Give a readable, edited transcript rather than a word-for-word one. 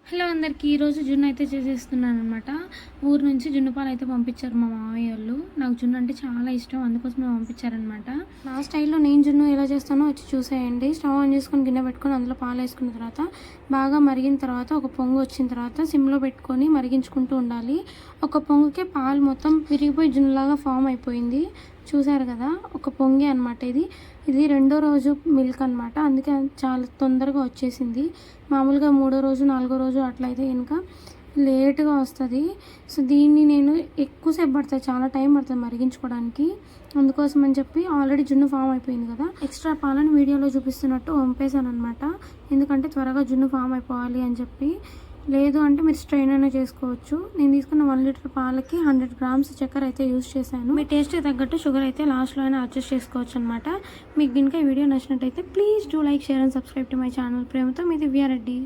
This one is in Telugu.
హలో అందరికీ ఈరోజు జున్ను అయితే చేసేస్తున్నాను అనమాట. ఊరు నుంచి జున్ను పాలు అయితే పంపించారు మా మామయ్య వాళ్ళు. నాకు జున్ను అంటే చాలా ఇష్టం, అందుకోసమే పంపించారనమాట. నా స్టైల్లో నేను జున్ను ఎలా చేస్తానో వచ్చి చూసేయండి. స్టవ్ ఆన్ చేసుకొని గిన్నె పెట్టుకొని అందులో పాలు వేసుకున్న తర్వాత బాగా మరిగిన తర్వాత ఒక పొంగు వచ్చిన తర్వాత సిమ్లో పెట్టుకొని మరిగించుకుంటూ ఉండాలి. ఒక పొంగుకే పాలు మొత్తం విరిగిపోయి జున్నులాగా ఫామ్ అయిపోయింది. చూసారు కదా, ఒక పొంగే అనమాట ఇది రెండో రోజు మిల్క్ అనమాట. అందుకే చాలా తొందరగా వచ్చేసింది. మామూలుగా మూడో రోజు నాలుగో రోజు అట్లయితే ఇంకా లేట్గా వస్తుంది. సో దీన్ని నేను ఎక్కువసేపు పడుతుంది, చాలా టైం పడుతుంది మరిగించుకోవడానికి. అందుకోసం అని చెప్పి ఆల్రెడీ జున్ను ఫామ్ అయిపోయింది కదా, ఎక్స్ట్రా పాలను వీడియోలో చూపిస్తున్నట్టు వంపేశాను అనమాట. ఎందుకంటే త్వరగా జున్ను ఫామ్ అయిపోవాలి అని చెప్పి. లేదు అంటే మీరు స్ట్రెయిన్ అయినా చేసుకోవచ్చు. నేను తీసుకున్న 1 లీటర్ పాలకి 100 గ్రామ్స్ చక్కెర అయితే యూస్ చేశాను. మీ టేస్ట్కి తగ్గట్టు షుగర్ అయితే లాస్ట్లో అయినా అడ్జస్ట్ చేసుకోవచ్చు అనమాట. మీకు కనుక ఈ వీడియో నచ్చినట్టయితే please do like, share and subscribe to my channel. ప్రేమతో మీ దివ్యారెడ్డి.